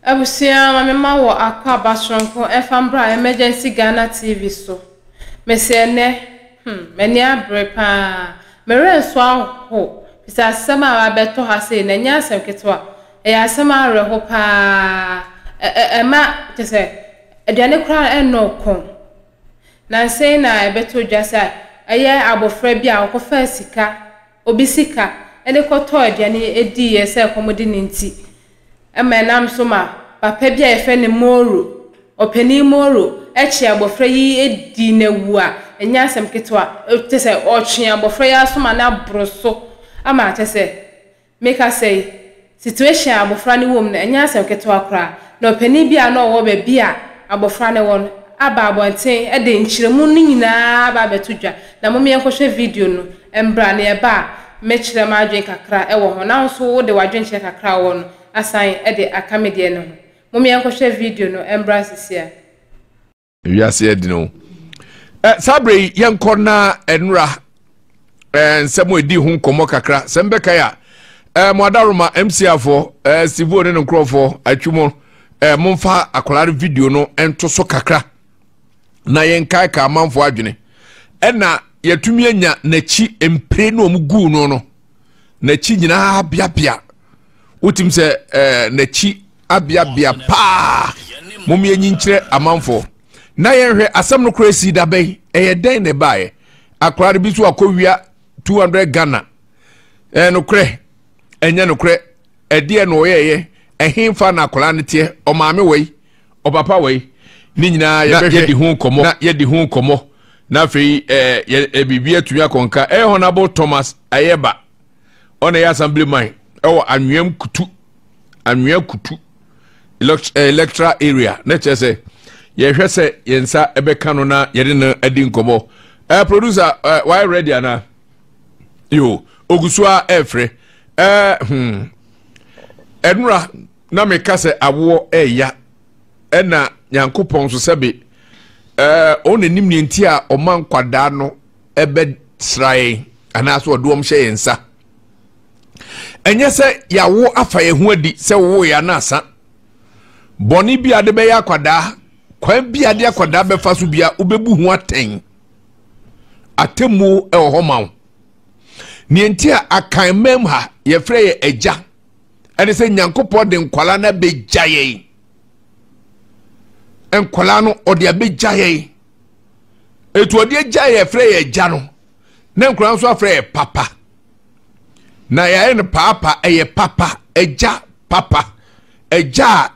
Abusia mama wo akwa basronko efambra emergency Ghana TV so. Me se ne meni abrepa mere so aho bisa asema wa beto ha se na nya asem ketwa e asema reho pa ma tese aduane kura eno kon na sei na ebeto dwasa eye abofra bi a okofa sika obisika ene koto aduane edi ye se komodi nti emenam so ma papa bia efe ne moro openi moro echi abofra yi edi na wu a enya asem ketwa tese otwe abofra ya so ma na broso ama tese make us say situation abofra ne wom na enya asem ketwa kra na openi bia na owo ba bia abofra ne won aba abonten e de nchiremu no nyina aba betudwa na momye nkohwe video no embra na eba mechire ma adwen kakra e wo ho na so wo de wadwen che kakra wo no asan e de akamedie no momye nkohwe video no embra sisia wiase e di no sabre yenko na enra nsemo edi hu nkomo kakra sembeka ya moadaruma MCA4 Sivo ne nkrofo atwumo momfa akolare video no ento so kakra na yenkai ka amanfo adwene ena yatumi anya nachi empre no omgu no nachi nyina biabia utim se nachi abiabia pa momye nyinkire amanfo na yenhwe asam no kresi dabe den ne bae akolare bisu akowia 200 Ghana no kre enya no kre edie no yeye ehimfa na akola ne tie o maame wei o papa wei ni nyina ye di hu komo na ye di hu komo na fei bibia atumi akonka Honorable Thomas Ayeba on the assemblyman o anwem kutu electoral area na chese ye hwese yensa ebeka no na ye de na adi nkomo producer why ready ana yo ogusua efre enura na me kase awo eya ena Nyankopon so sebe onenim ne nti a oman kwada no ebe srae ana so odom hye yensa enye se yawo afa ye hu adi se wo ya na asa boni bia de be ya kwada kwan bia de kwada be fa so bia obebu hu aten atemu e ho mawo ne nti a akan mem ha ye frɛ ye agya ene se Nyankopon de nkwala na be gyaye enkwala no ode abegyaye etu ode gyaye frɛ ye agya no na nkwala nso afrɛ ye papa na ya ne papa eye papa agya papa agya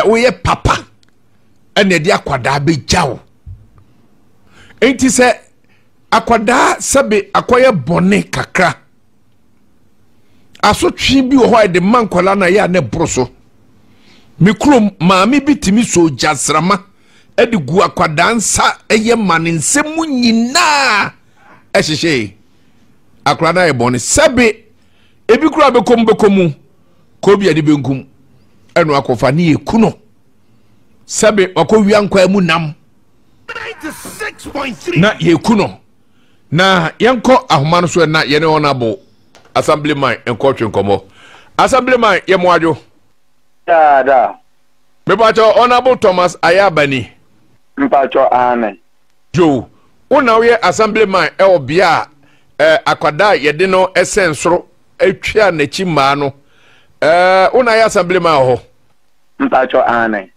wo ye papa ene de akwada begyawo enti se akwada sabe akoye bone kakra asotwe bi wo ho de mankwala na ya ne broso mikrom maami bitimi so jasrama edi gu akwada nsa eye mane nsemu nyina ehhehye akwada ye bone sabe ebi kura bekomu ko bia de benkum eno akofa ne ekuno sabe akowia nkwa mu nam 96.3 na yekuno na yanko ahoma no so na ye ne Honorable Assemblyman enkotwe nkomo Assemblyman ye moadwo da mepacho Honorable Thomas Ayeba ni mpacho ane jo una we Assemblyman e obia akwada ye de no esensoro atwa na chima no una ye Assemblyman ho mpacho ane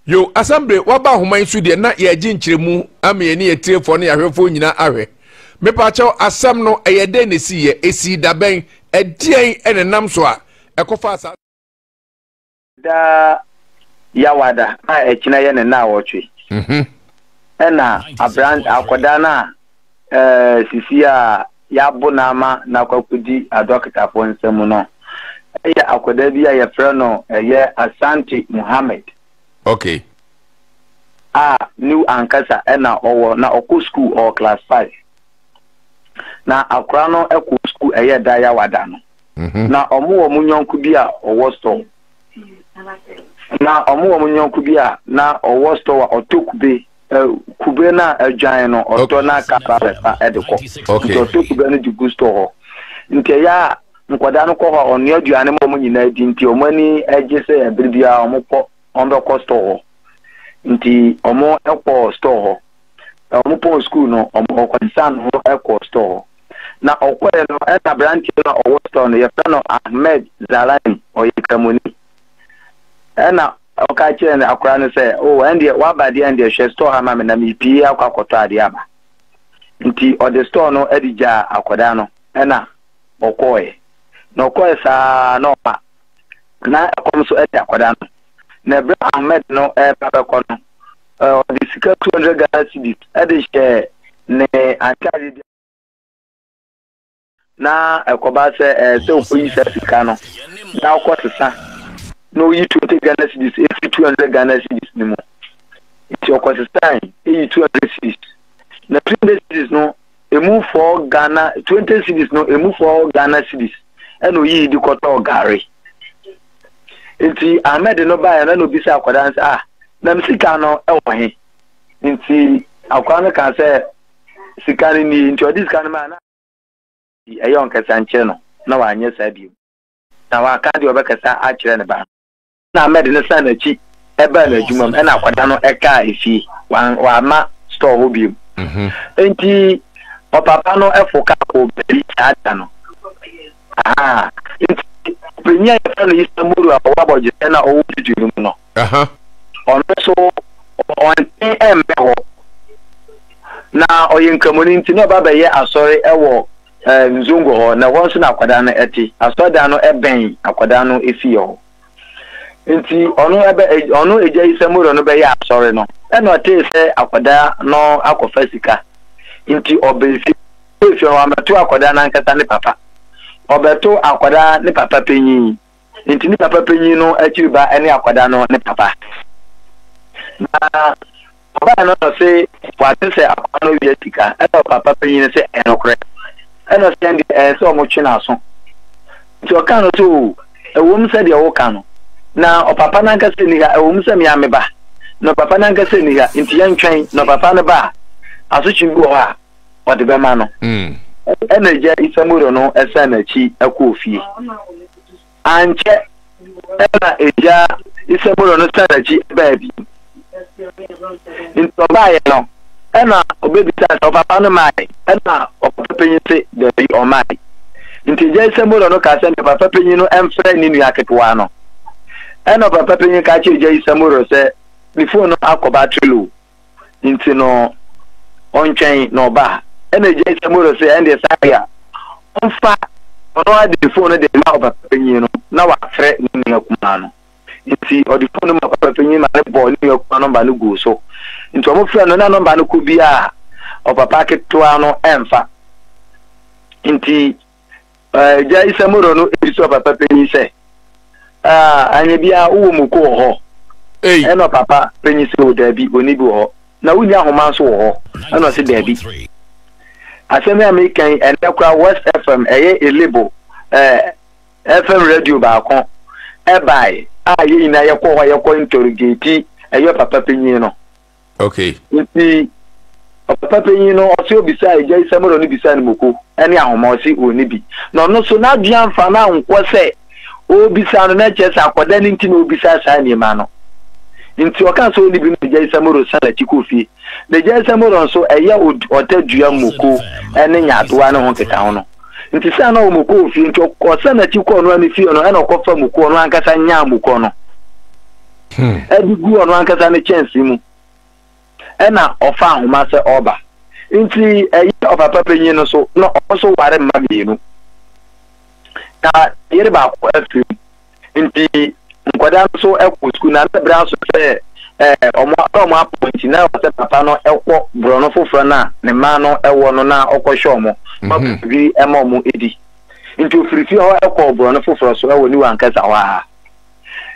yo Assembly waba ahoma nsu de na ye agi nkyeremu ame ne ye tiefo ne yahwefo nyina ahwe mepacho asam no eyede ne siye esi daben edien ene nam so a ekofa asa da yawada a ekina ye ne na wotwe ena abrand akoda na sisi a yabo na ama na kwakudi adokita fo nsemu no eye akoda bi a ye frɛ no eye Asante Muhammad okay new ankasa ena owo na oko school or class 5 na akra no eko school eye da yawada no na omo nyonku bi a owo store na omo nyonku bi a na owo store otokube kube na adwan no oto na kapa pepa edeko otokube no di gusto ho nke ya nkwadaa no kɔ hɔ ɔno aduane ma ɔmo nyinaa di nti ɔmo ani agye sɛ ɛbere biara ɔmo kɔ ɔmo bɛkɔ store hɔ nti ɔmo ɛkɔ store hɔ ɔmo pɔn school no ɔmo ɔkɔsan ho ɛkɔ store hɔ na ɔkɔɛ no ɛna aberanteɛ no ɔwɔ store no yɛfrɛ no Ahmed Zalani ɔyɛ Kramoni ɛna ɔka kyerɛ no akora no sɛ ɛndeɛ waba deɛ ɛndeɛ hwɛ store ha ma me na mepie akɔ akɔtɔ adeɛ aba nti ɔde store no ɛde gyaa akwadaa no ɛna ɔkɔɛ na ɔkɔɛ saa na ɔpa na ɛkɔm so ɛde akwadaa no na ɛbrɛ Ahmed no ɛbɛkɔ no ɔde sika 200 Ghana cedis ɛde hyɛ ne antade na ɛkɔba sɛ sɛ ɔkɔyi sɛ sika no na ɔkɔ sesa na ɔyi 20 Ghana cedis ɛfi 200 Ghana cedis ne mu nti ɔkɔ sesa ɛyi 200 cedis na 200 cedis no emu 4 Ghana 20 cedis no emu 4 Ghana cedis ɛna ɔyi di kɔtɔ gari nti Ahmed no ba ya na obisa akwadaa sɛ na sika no ɛwɔ he nti akwadaa no ka sɛ sika no ni nti ɔdi sika no ma na ɛyɛ ɔnkasa nkyerɛ no na wanyɛ saa bio na waka deɛ ɔbɛkasa akyerɛ ne ba na Ahmed no san n'akyi ɛbaa n'adwuma mu ɛna akwadaa no ɛkaa efie wama store hɔ bio nti ɔpapa no ɛfo ka ko bɛri ada no nti penya yɛfrɛ no Istanbul a ɔwɔ abɔgye na ɔwɔ tutu no mu no ɔno so ɔnten ɛmmɛ hɔ na ɔyɛ Nkramoni nti na ɔba bɛyɛ asɔre ɛwɔ Nzongo hɔ na hɔ nso na akwadaa no ɛte asɔredan no ɛbɛn akwadaa no efie hɔ nti ɔno egya Istanbul no bɛyɛ asɔre no ɛna ɔte sɛ akwadaa no akɔfa sika nti ɔbɛsi efi no amɛto akwadaa no ankasa ne papa ɔbɛto akwadaa ne papa panyin nti ne papa panyin no akyiri ba ɛne akwadaa no ne papa na ɔbaa no sɛ wate sɛ akwadaa no wie sika ɛna papa panyin sɛ ɛnokorɛ ɛna sɛ ndi sɛ ɔmo twe n'aso nti ɔka no so ɛwom sɛ deɛ ɔwoka no na ɔpapa no ankasa ni ha ɛwom sɛ mea me ba na papa no ankasa ni ha nti yɛntwɛn na papa no ba asotwe bi wɔ hɔ a ɔde bɛma no ɛna gya Isamuro no ɛsa n'akyi ɛkɔ ofie ankyɛ ɛna egya Isamuro no sa n'akyi baabi nti ɔbaayɛ no ɛna ɔbɛbisa sɛ ɔpapa no maae ɛna ɔpapa panyin sɛ daabi ɔmaae nti gya Isamuro no ka sɛ ne papa panyin no ɛmfrɛ ne nua ketewa no ɛna ɔpapa panyin ka kyerɛ gya Isamuro sɛ ne phone no akɔ battery low nti no ɔntwɛn na ɔbaa ɛna gya Isamuro sɛ ɛnde saa ɔmfa ɔno ade phone no de ma ɔpapa panyin no na wafrɛ ne nua kuma no nti ɔde phone no ma papa panyin ma ne bɔ ne nua kuma no ba no go so nti ɔmo frɛ no na nɔmba no kɔ bi a ɔpapa ketewa no ɛmfa nti gya Isamuro no ebi so ɔpapa panyin sɛ anya bia wo mu ko hɔ ɛna ɔpapa panyin sɛ wo daabi oni bi wɔ hɔ na wo nya ahoma nso wɔ hɔ ɛna ɔsɛ daabi asɛm ya mekan ɛnɛ kora West FM ɛyɛ elebo FM radio baako ɛbae a yɛ nyina yɛkɔ hɔ yɛkɔ interrogate ɛyɛ papa panyin no okay nti papa panyin no ɔsɛ obisa gya Isamuro no bisa ne moko ɛne ahoma ɔsɛ oni bi na ɔno so na adua mfa na nkɔ sɛ obisa no na kyɛ sɛ akɔda ne nti na obisa saa nneɛma no nti ɔka sɛ oni bi no gya Isamuro sa na tikɔ fie na gya Isamuro nso ɛyɛ ɔtadua moko ɛne nyaadoa ne ho keka ho no nti sɛ na ɔmoko fie nti ɔkɔsa na tikɔ no ane fie no ɛna ɔkɔfa moko no ankasa nya moko no ɛde gu ɔno ankasa ne kyɛnse mu ɛna ɔfa ahoma sɛ ɔba nti ɛyɛ ɔpapa panyin no so na ɔso ware mma mmienu na yɛre baako afiri nti nkwadaa nso ɛkɔ sukuu na bra nso sɛ ɔmo apɔnti na ɔsɛ papa no ɛkɔ borɔno foforɔ na ne ma no ɛwɔ no na ɔkɔhwɛ ɔmo bi ɛma ɔmo edi nti ofirifie hɔ ɛkɔ borɔno foforɔ so ɛwɔ ni wankasa hɔ a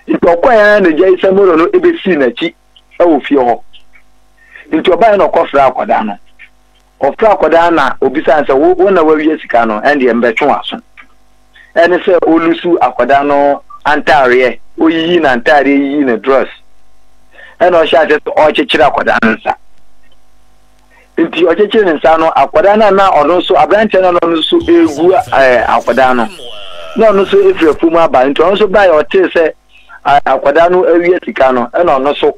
nti ɔkɔɛ na gya Isamuro no ebesi n'akyi ɛwɔ fie hɔ nti ɔbaa na ɔkɔfra akwadaa no ɔfra akwadaa na obisa sɛ wo na wawie sika no ɛnde mbɛtwe waso ɛne sɛ olusu akwadaa no antareɛ oyiyi na antareɛ yiyi na dress ɛna ɔhyɛ ate ɔkyekyere akwadaa no nsa nti ɔkyekyere ne nsa no akwadaa na ɔno nso abrante na ɔno nso egu akwadaa no no so efre fu mu aba nti on so ba ya ote se akwada no awie sika no e no so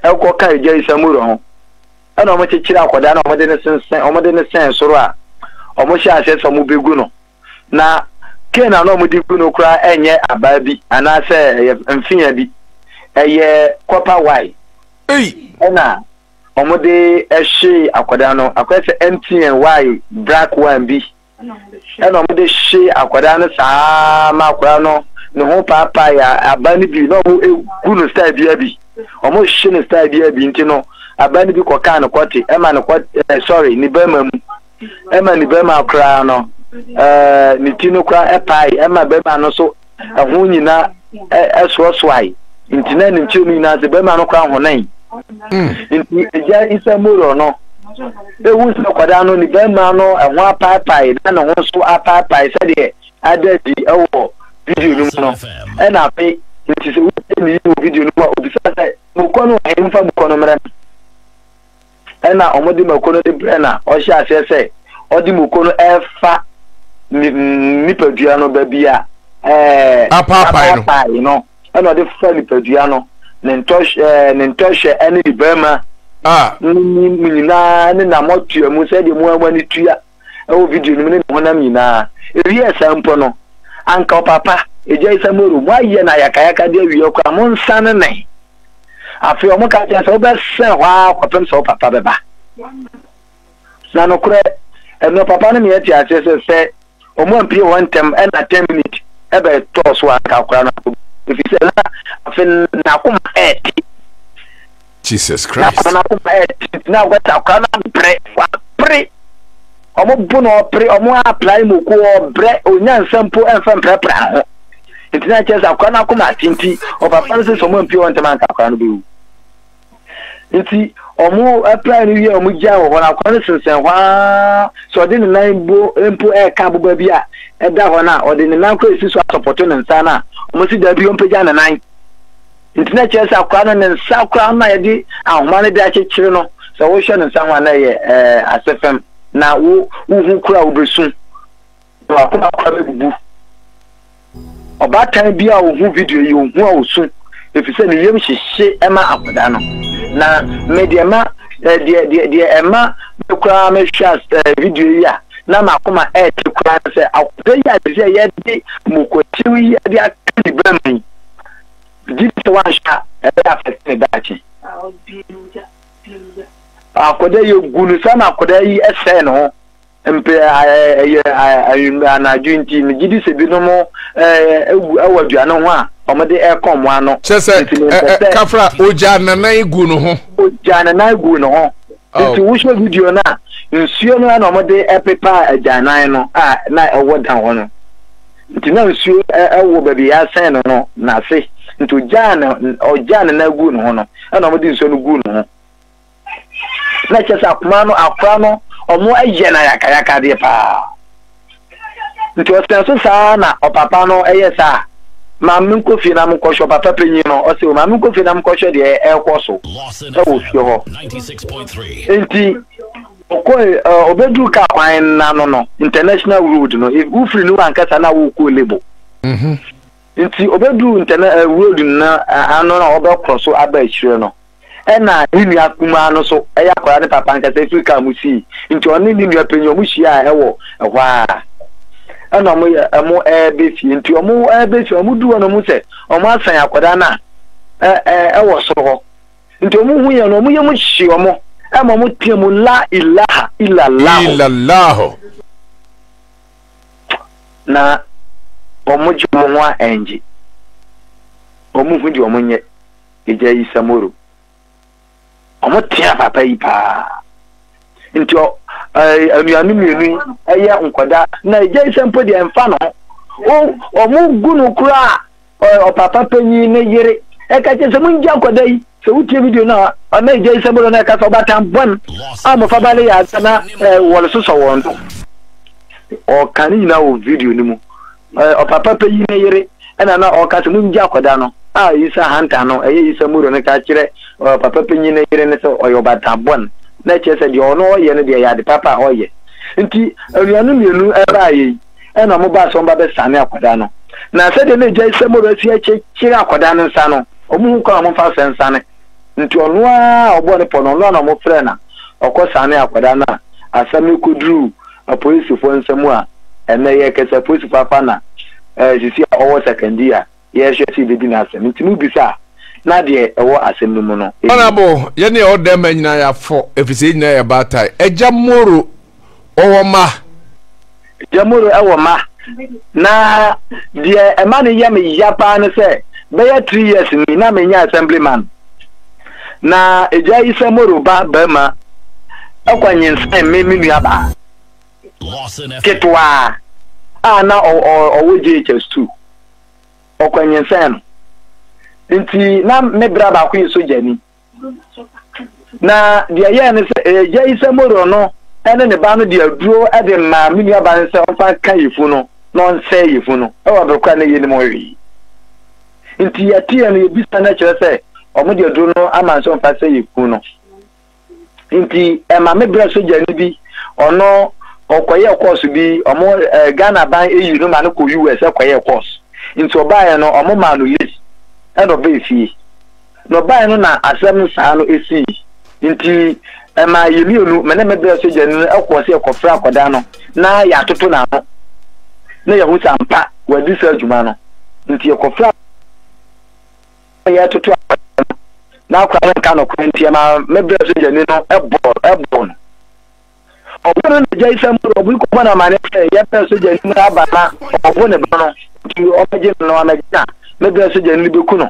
ekwo ka eje isamuro ho e no mo chechira akwada no mo de ne sen soro a omo sha ase so mo begu no na kena no mo digu no kura enye aba bi ana se mfinya bi eye copper wire na omo de ehye akwada no akwese MTN wire black one bi na omo de hye akwada no saa ma akwada no ne ho papa ya abani bi no egu no style bi omo hye no style bi nti no abani bi koka no kote ema no sorry ni bema mu ema ni bema akra no ni tino kwa epai ema bema no so ho nyina eswoswai nti na ni nti ni na ze bema no kwa honan nti eja isamuro no ewu se kwada no ni bema no ho apai na no ho so apai se de adadi ewo video no e na pe nti se wo ni video no obisa se mo kono emfa mo kono mera ena omodi makono de brena o sha asese odi makono efa nipadua no babia apapai no ena de fa nipadua no nentoshe ene di bema nyina ne na motua mu se de mu amani tua e o video no ne honam nyina ewie sampo no anka papa eja isamoro mu aye na yakayaka de awie kwa mo nsane ne afi omo ka ja so be se wa kwapem so papa beba na no kure no papa no me yati ase se omo ampie one time and 10 minutes e be to so aka kura na if you say na afi na kuma Jesus Christ na kuma na gwata kura na pre omo bu no pre omo apply mo ko bre onyansampo enfam prepra ho ntina chesa kura na kuma tinti o papa no se so mo ampie one time aka kura no be nti omo apply ni wi omo gya wo na kwa sensen hwa so de ne nan bo empo e ka boba bi a e da ho na o de ne nan ko esi so support ne nsa na omo si da bi ompa gya na nan nti na chesa kwa na ne nsa kwa na ye di ahoma ne da chechire no so wo hwe ne nsa hwa na ye asefem na wo hu kura wo besu no akoma kwa bebubu oba tan bi a wo hu video yi wo hu a wo su efise ne yem hihye ema akoda no na mediama de ema kura me hwa video ya na makoma kura se akoda ya de ye de mukotiwi ya de akani bami di to wan sha affect me dachi akoda ye gunu sana akoda yi ese no mpe na junti ni gidi se bi no mo awadua no ho a omede ekom ano chese kafra oja nanan gu no ho oja nanan gu no ho nti wo show video na nsuo no na omede epepa ajanan no na ewo dan ho no nti na nsuo ewo baby ya sen no na se nti oja nanan gu no ho no na omede nsuo no gu no ho na chese akwa no omo aye na yakayaka de pa nti o senso sa na o papa no eye sa ma min ko fi na mo ko sho papa penyi no o se o ma min ko fi na mo ko sho de e ko so e wo fi ho 96.3 nti o ko obedu ka kwan na no international road no if u free no ankasa na wo ko lebo nti obedu international road na ano na obe cross aba achire no ena inu akuma no so eya kwara ne papa nkasa Africa musi nti oni ni apenyo muhia ewo ehwa ena mo befi nti omo befi omo duwo no mu se omo asan akwada na ewo so ho nti omo hu ye no omo ye mu hyi omo ema mo tie mu la ilaha illallah na omo ji mo ho enji omo hu di omo nye eja isamoro omo tia papa yi pa nti anuanu mienu eye nkoda na eja isempo de emfa no omo gunu kura o papa panyi ne yere e ka che se munja nkoda yi se wutie video na na eja isempo na ka so batan bon amo fa bale ya na wole so wondo o kan nyina wo video ni mu o papa panyi ne yere ena na o ka se munja nkoda no isa hanta no eye isa muro ne ka kire papa penyi ne yire ne so oyo batabon na chese de ono ye ne de ya de papa oye nti anuanu mienu era yi ɛna mo ba so mba be sane akwada no na se de ne gya isemoro asi akyi akwada no nsa no omu ko mo fa sensane nti ono a obo ne pono no na mo frɛ na okɔ sane akwada na asame kudru apolisifoɔ nsɛm a ɛna yɛ kɛsɛ polisifoɔ afa na sisi a ɔwɔ secondary a yɛhwɛ si bedi na asɛm nti mu bisa na deɛ ɛwɔ asɛm no mu no honorable yɛne ɔda ma nyina yɛafɔ ɛfisɛ nyina yɛ baatae agya moro ɔwɔ ma jamoro ɛwɔ ma na deɛ ɛma ne yɛ me ya paa ne sɛ bɛyɛ 3 years ni na menya assemblyman na agya isemoro ba bɛma ɛkwanyensan me nua ba ketwa na ɔwɔ JHS2 ɔkwanyensan no nti na me bra ba ko yeso jani na deɛ yɛ ne sɛ agya isemoro no ɛne ne ba no de aduro ɛde ma me nua ba ne sɛ ɔfa ka yifu no na ɔnsɛ yifu no ɛwɔ bɛkwa ne yɛ ne mo wi nti yɛtie no yɛbisa na kyerɛ sɛ ɔmo de aduro no ama nso ɔfa sɛ yifu no nti ɛma me bra so jani bi ɔno ɔkɔyɛ course bi ɔmo Ghana ban eyi no ma no kɔ US ɛkɔyɛ course nti ɔbaayɛ no ɔmo ma no late ɛna ɔbɛ fie na ɔbaayɛ no na asɛm saa no esi nti ɛma yemionu mene me bra so jani no ɛkɔ sɛ ɛkɔfra akɔda no na yɛ atoto na no na yɛ hu sampa wadi sa adwuma no nti ɛkɔfra yɛ atoto na akɔda no ka no kɔ nti ɛma me bra so jani no ɛbɔ no ọbụrụ na je ise mụrụ ọbụ ikwu na mane fe ya pe so je ni aba na ọbụ ne ba no ti omeje no ameja mebe so je ni beku no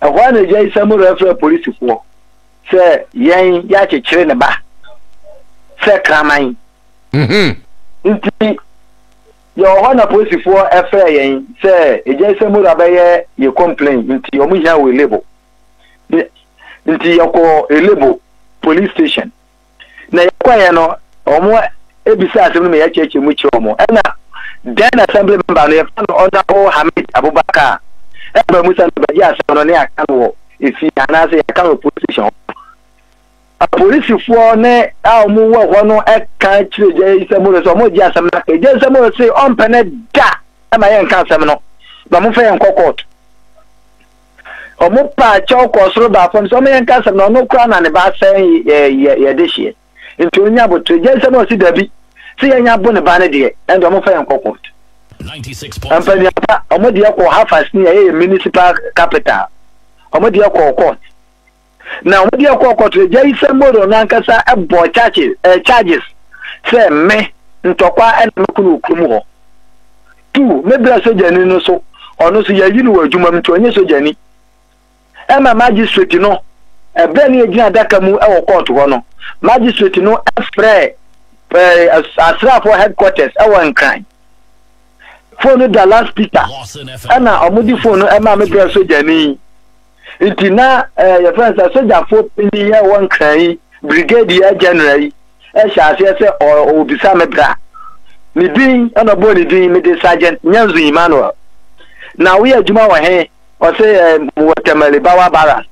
ehwa na je ise mụrụ efe police fo se yen ya chechire ne ba se kraman nti yo ho na police fo efe yen se je ise mụrụ abaye ye complain nti omu hia we label nti yako label police station na yakwa no omo ebisa asem no ya cheche mu chi omo na then assembly member no yafa no Honorable Hamid Abubakar eba musa no ba ya asem no ne aka no efi ana se yaka no position a police fo ne a omo wo ho no eka chire je isem no so omo ji asem na je isem no se on pene da ma ye nka asem no ba mo fa ye court omo pa cha ko soro ba fo so omo ye nka asem no kura na ne ba sen ye de hie nti onya boto je se no si dabi si ya nya bo ne ba ne de and omo fa yan kokot 96 ampani apa omo de ko half ni ya municipal capital omo de ko court na omo de ko court je se moro na nkasa ebo charges se me ntokwa en mekunu okumu ho tu me bra sojani no so ono so ya yinu wadwuma mto onye sojani ema magistrate no ebe ni egina daka mu e wo court ho no magistrate no afre asra for headquarters e wo nkran phone da last speaker ana omudi phone e ma me bra sojani itina ya friends soja fo ni ya wo nkran brigadier general e shaase se obisa me bra ni din ana bo ni din me de sergeant Nyanzu Emmanuel na we adwuma wa he o se Watermele Bawa Barras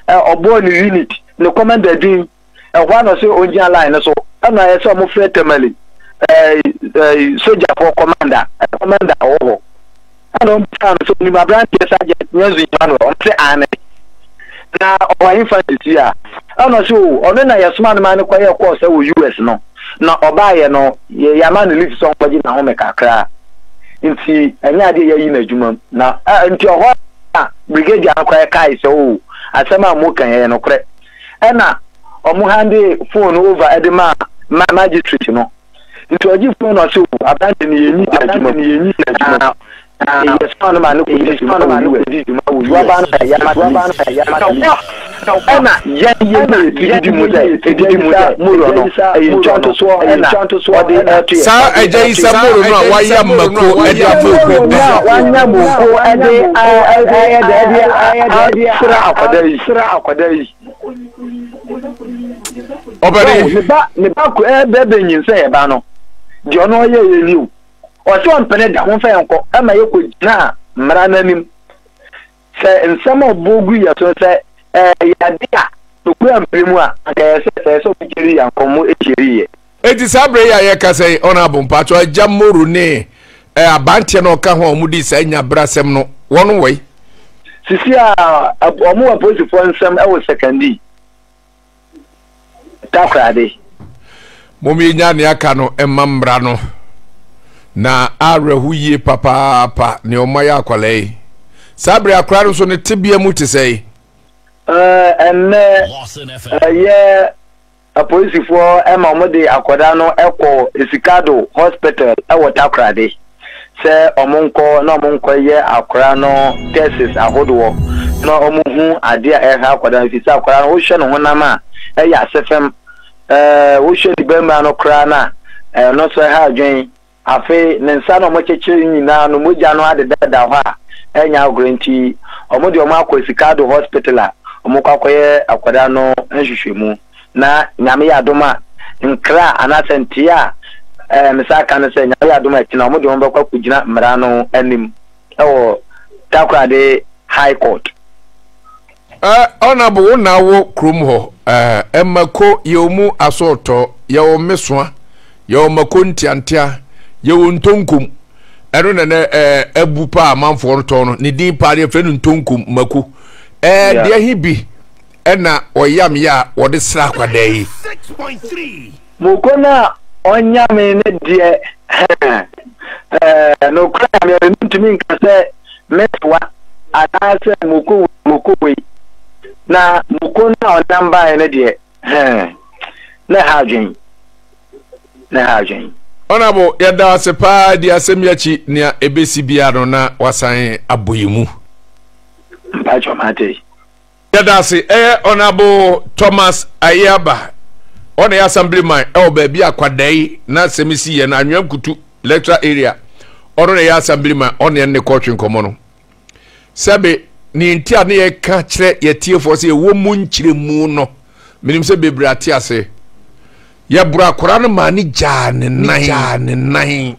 obo ni unit no commander din wa no se onjin line so na ye se mo frɛ Temele soldier for commander owo ana on plan so ni ma branch sergeant Nyanzu Emmanuel on se ane na o infantry a ana so ono na ye suma no ma ne kwaye course wo US no na obaye no ya ma no live so kwaji na ho me kakra nti anya de yayi na adwuma na nti oho brigadier akwaye kai so asema mo kan ye no kre na omo hande phone over edema magistrate no nti oji phone no so abande ni yeni adwuma yes man ma no ko yes man ma no ko wa ba na ya ma na ye di mu no e chanto so de sa eja isa moro no wa ya mako e da fo wa nya mo ko de sira akwadai obere ne ba ko e be nyin se e ba no di ono ye yeliu o se on pene da ho fa enko e ma ye ko na mra nanim se nsama obogu ya so se ya dia to ku ampremu a aka se so kiri ya komo e kiri ye eti sabre ya ye ka say honorable mpacho ajamoru ne abante na oka ho omudi sa nya brasem no wono wei sisi a omo police for nsem e wo secondary takrade momi nya ne aka no emambra no na arehuye papa ne omaya akwalei sabre akwaro so ne tebia mu te say yeah a police for Emma Modi Aquadano Echo Isikado Hospital Takrade say Omunko no Munko ye Akrano tesis ahodo no omuhu adia Aquadan Fisa Aquan Ocean Honama ya sefem Ocean Bema no krana no so ha dwen afe nensa no mocheche nyina no moja no ade dada ha enya grenti omodi omakọ Isikado Hospital omukakoye Aquadano nhwehwemu na nyame ya doma nkra anasentia misaka na se nyame ya doma kina mo de won bakwa kugina mra no anim ewo Takrade High Court honorable na wo krum ho emako yemu asoto yewo meswa yewo mako ntiantia yewo ntonkum ero na abu pa amanfo no to no ne din pa de fre ntonkum mako de hibi ena oyam ya wode sra Akwada yi 6.3 mukona onyame ne de no kra me ntumi nkase meswa anase mukuwe na mukona onamba ne de na hajin onabo yada sepa di asemiachi nia ebesi bia no na wasan aboyimu mpacho mate Yadasi honorable Thomas Ayaba on the assemblyman baby Akwada yi na semisi ye na anwam kutu lecture area on the assemblyman on the coaching komono sebe ni ntia na ye ka kire ye tiefo se wo mu nkire mu no minim se bebrate ase ye bura kora no ma ni jane nan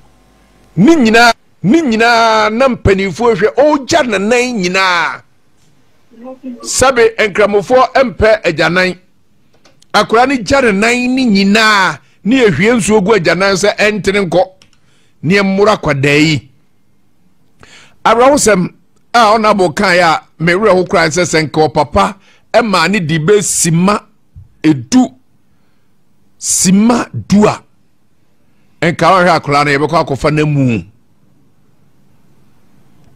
ni nyina na mpanifo hwe o jane nan nyina sabe enkramofo empe ajanan akora ni jare nan ni nyina ni ehwie nsu ogu ajanan se entene nko ni emmura Akwada yi arawosem honorable kan ya mewre ho kran se senko papa ema ni dibe sima dua enka wa akora na yebekọ akofa na mu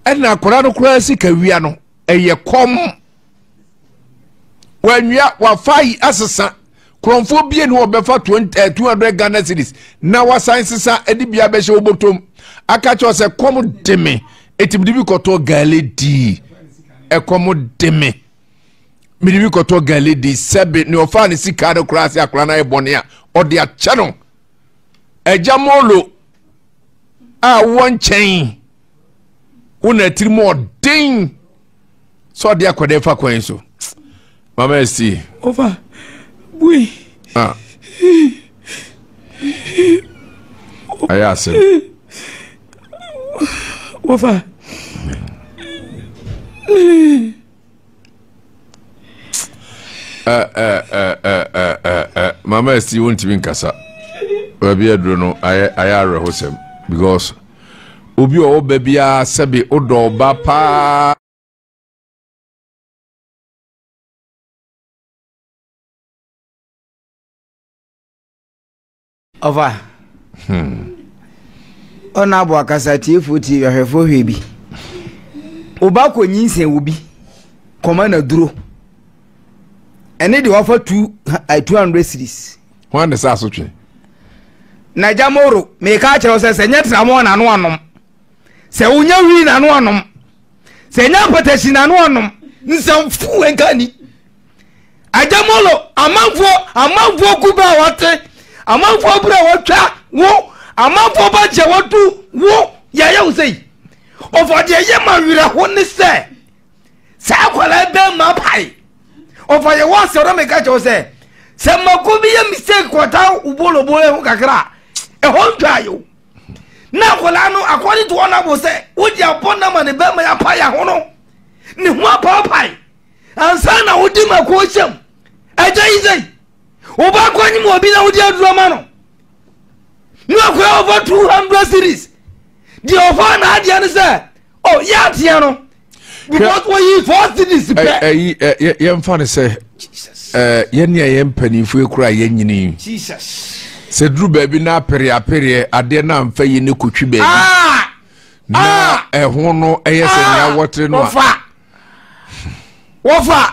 ena akora no kura sika wia no eye kom wanwia wafai asesa kromfo bie ni obefa 200 Ghana cedis na wasan sesa edi bia be hye obotom aka cho se kom deme etimdibi koto galedi ekom deme midibi koto galedi sebe ni ofa ni sika de krasi akra na ebone a ode a chano ejamolo a won chen una tirimo ding so de Akwada fa kwan so mama see over boy ayase over mama see won't even kasa baby adro no ayare hosem because obi o baby a sebe odo ba pa over ona abo akasa tiefoti yahwefo hwebi oba konyinsen wobi koma na duro ene de wafa 200 cedis wan de sa so twe na jamoro me ka kire se se nyetra mo na no anom se unya wi na no anom se nya patashi na no anom nsamfu enkani ajamolo amanfo kuba wate amanfo bra watwa wo amanfo ba je watu wo ya usei ofode ye mawira ho ne se sa kwala be ma pai ofode wo se ro me ka cho se makubi ye mistake kwata ubolo ho kakra e ho ntwa yo na kwala no according to one abo se wo di apona ma ne be ma ya pai ho no ni ho apa pai ansa na wo di makwo chem aja izai oba kwani mo bi na wo di aduro ma no no akwa over 200 series the offer na adia ne say oh ya tie no because we 4 series pe ye mfa ne say ye ne ye mpanifu ekura ye nyini Jesus se dru baabi na apere ade na mfa ye ne kotwi baabi na ho no eye se nya wotre no wofa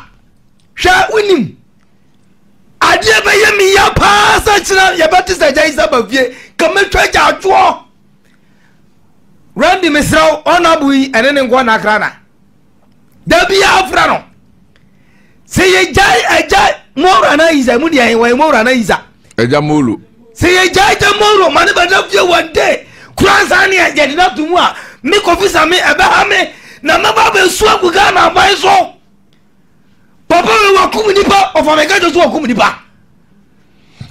hwa unim ade ba ye mi ya pa sa chira ye betisa ja isa ba vie kametwa ja ajo Randy Misrao onabui ene ne ngwa na krana da bia afra no se ye jai mora na isa mu dia yen mora na isa eja molu se ye jai moro mane ba da fie one day kransa ne ya de na tumu a me kofisa me ebe ha me na maba be su aguga na ban so papa we wakum nipa of amega jo so wakum nipa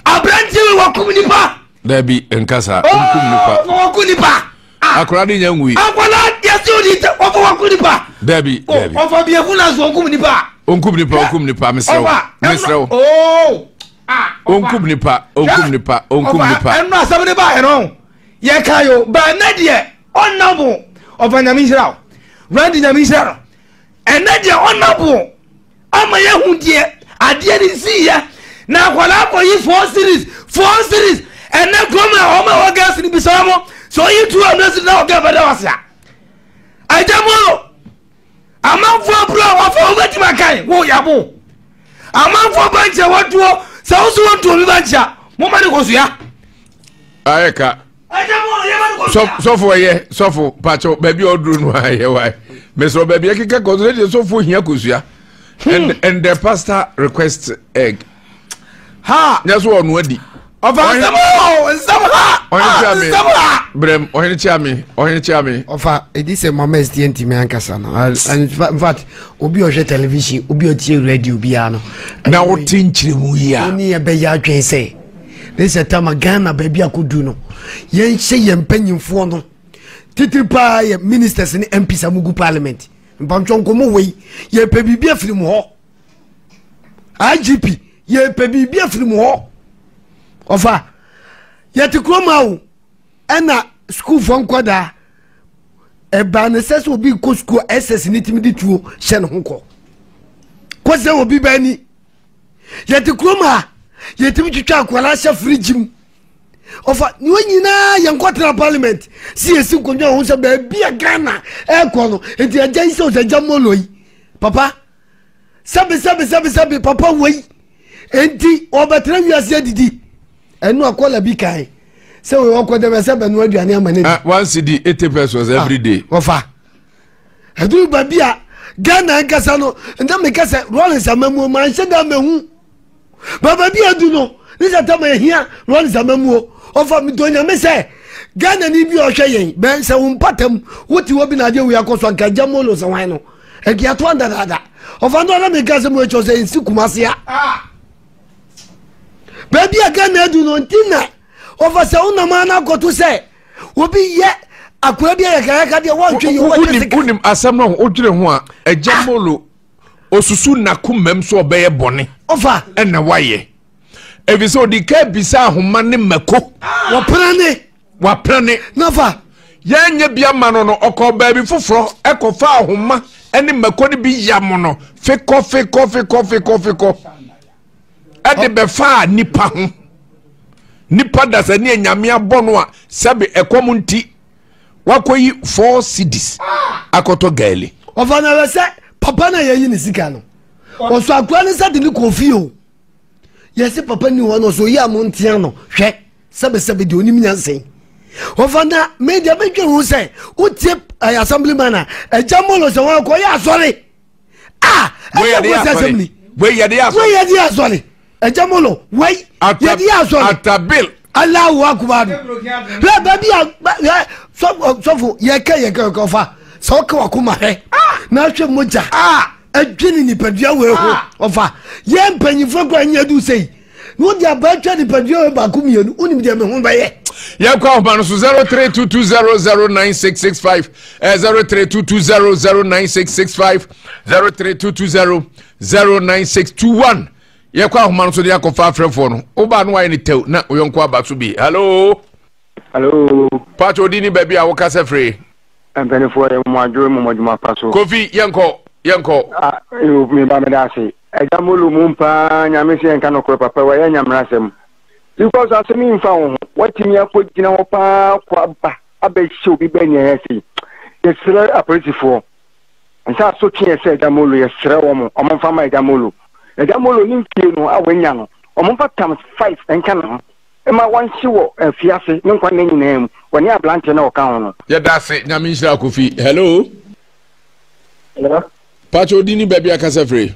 abranti we wakum nipa da bi enkasa wakum nipa akora de nyangui akwala yesi odi of wakum nipa da bi of bi efuna so wakum nipa onkum nipa mesrew onkum nipa enu asabne ba eno ye kayo ba na de onabo of anyamisra Randy nyamisra enade onabo ama ye hundie ade ni si ya na akwala ko yi 4 series ene goma o ma wagas ni bisamo so yi 200 na oga bada wasia ajamo amanfo bro wa fa obeti makai wo yabo amanfo banche watuo sa usu wonto mi bancha mo mani ko suya ayeka ajamo ye mani ko suya sofo ye sofo pacho baby odru no aye why mesro baby ekeka ko so sofo hia ko suya and the pastor request egg ha yes one wadi ofa brem ohini chiami ofa edise mama STNT me ankasa no in fact obi o je television obi o tie radio bia no na wo tinchire mu ya oni e be ya adwen say this time Ghana baby akodu no yen hye yen panyimfo no titiri pa ye ministers ni MPs amugu parliament mpamchon komo we ye pe bibia firi mu ho IGP ye pe bibia firi mu ho ofa ye tikroma wo ena school fon kwada e ba ne sese obi ko school SS ni timidi tuo hye ne honko ko se obi ba ni ye tikroma ye timi twitwa akwala hye frigim ofa ni wanyina ye nkotra parliament si esi konwa ho se ba bia Ghana e ko no enti agya ise o se jamolo yi papa sabe papa wei enti obetra wiase adidi enu akola bi kai se we okoda be se benu aduane amane one CD 80 pesos every day ofa edu ba bia Ghana nkasa no nda me kasa Rollins amamu ma nse da mehu baba bia du no ni se ta ma hia Rollins amamu ofa mi donya me se Ghana ni bi o hwe yen be se wo mpatam woti wo bi na de we akoso nka jamolo se wan no eki ato andada ofa no na me kasa mo echo se nsi kumasia baby Ghana du no ntina ofa se una mana goto se obi ye akura bi ya ka de wantwe ye unim asem no odwire ho a ejamolo osusu nakumem so obeye bone ofa ena waye evise odika bisa ahoma ne mako waprane nafa yenye bia mano no okọ baabi foforo ekofa ahoma ene mako ne bi yam no feko ade befa nipa ho nipa da se ne nyame abono a sebe ekom nti wakoyi 4 CDs akoto gali ofa na se papa na yeyi ni sika no oso akwa ne sade ni kofi o yesi papa ni wono so yi amontia no hwe sebe de onim nyansen ofa na media betwe hu se utie assemblyman a jamolo se won ko ya asore we ya de asore ejamolo wey yedi asole atabil Allahu akbar la baby so ye ka ofa so ka wakuma he na hwe moja adwini ni padua we ho ofa ye mpanyifo kwa nya du sei no dia ba twa ni padua we ba kumienu unim dia me ho ba ye ye kwa oba no so 0322009665 0322009665 0322009621 ye kwa ahoma no so de akofa afrefo no oba no wa ni tew na oyonko aba so bi hello Hello. Pacho dini baby a wokasa free. Mpanifo e mo adwo mo djuma paso. Kofi yenko. You me ba me da se. Eja molu mu mpa nyame se enka no kro papa wa ya nyamrasem. Because asemi mfa wo watimi akogina wo pa kwa ba abechi obi benya yesi. Yesre apolitifo. Nsa so twe se eja molu yesre wo mo omfa ma eja molu. Eja molu ni mfie no awanya no. Omfa times 5 enka no. Ema wanchi wo fiase ne nkwa ne nyina mu. Woni ablante na oka ho no. Ye da se nyame nshira Kofi. Hello. Hello. Pacho dini baby akasa free.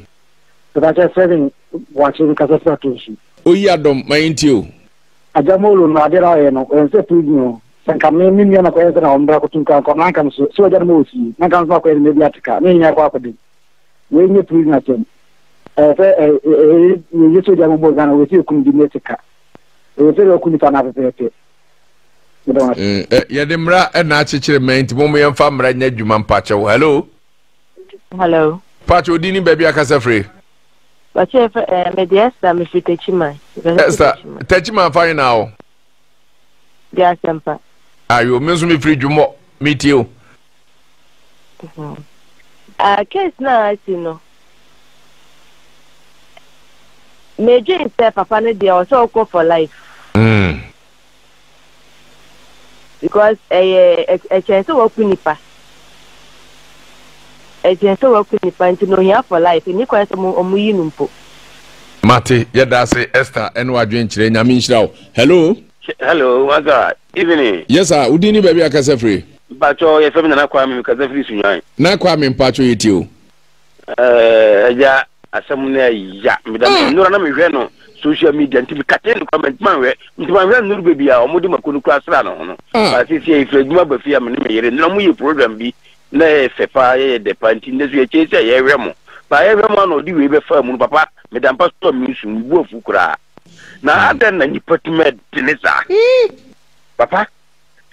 Pacho 7 watching kasa station. Oyi adom mayintio. Ajamolo na adira ye no ense tudu sanka me mimi na kweza na ombra kutunka ko nanka so jara mo si nanka so ko me biatika me nya kwa kodi we nye tudu na tem ye so jara mo gana we si kundi metika we se ko ni pana pepe ye de mra na achechire mayinti mo ye mfa mra nya djuma mpacho. Hello Pacho dini baby akasa free. Pacho mediasta me fitechima. Esther, Techima fine now. Yes, Sempa. You mean me free Jumo meet you? Case now, you know. Major is there, Papa, they also go for life. Because a chance to work with Nipa. A chance to work with Nipa to know here for life. And you quite a numpo. Mate, yada say Esther and wadwen chire nyame nshirawo. Hello, my God. Evening. Yes sir, udini baby akasa free. Pacho ye femi na kwa me kasa free sunyan. Na kwa me pacho yetio. Ja asem na ya me da nura na me hwe no social media nti kate no comment man we nti man hwe nuru baby a omodi makonu kwa sra no no. Ba sisi e frejuma ba fia me ne me yere na mu ye program bi na e fepa ye de panti ndesu ye chese ye hwe mo. Ba ye hwe mo no di we be fa mu papa me da pastor mi su bu ofu kura. Na adan na department dinisa. Papa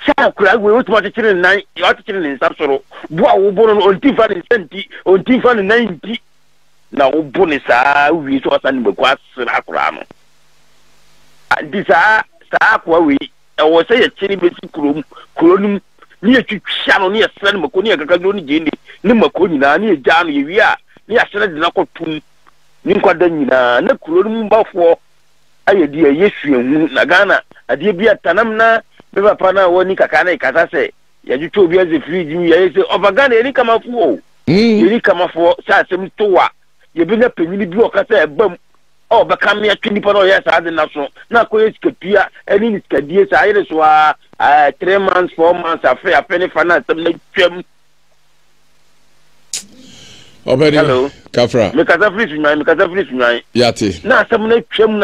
sa kura we o tuma chire nan yo chire ni sapsoro bu a wo bono on tifa ni senti on tifa ni 90 na wo boni sa wi so sa ni bekwa sira kura no adi sa kwa we e wo se ye chire be si kuronum ni e twitwa no ni e sira ni mako ni e kaka no ni gindi ni mako nyina ni e ja no ye wi a ni a sira de na kotum ni nkwada nyina na kuronum bafo aye di yesu ehu na Ghana ade bia tanam na be papa na woni kaka na ikasa se ya juto bia ze fridge mi ya se ovagana eri kama fu eri kama fu sa sem towa ye bi na penyini bi okasa ebam o be kam ya twini pa no ya sa de na so na ko yesikapia eni ni skadie sa aye so 3 months 4 months afa apeni finance sem na twem. Hello Kafra me kasa free sunyan yati na sem na twem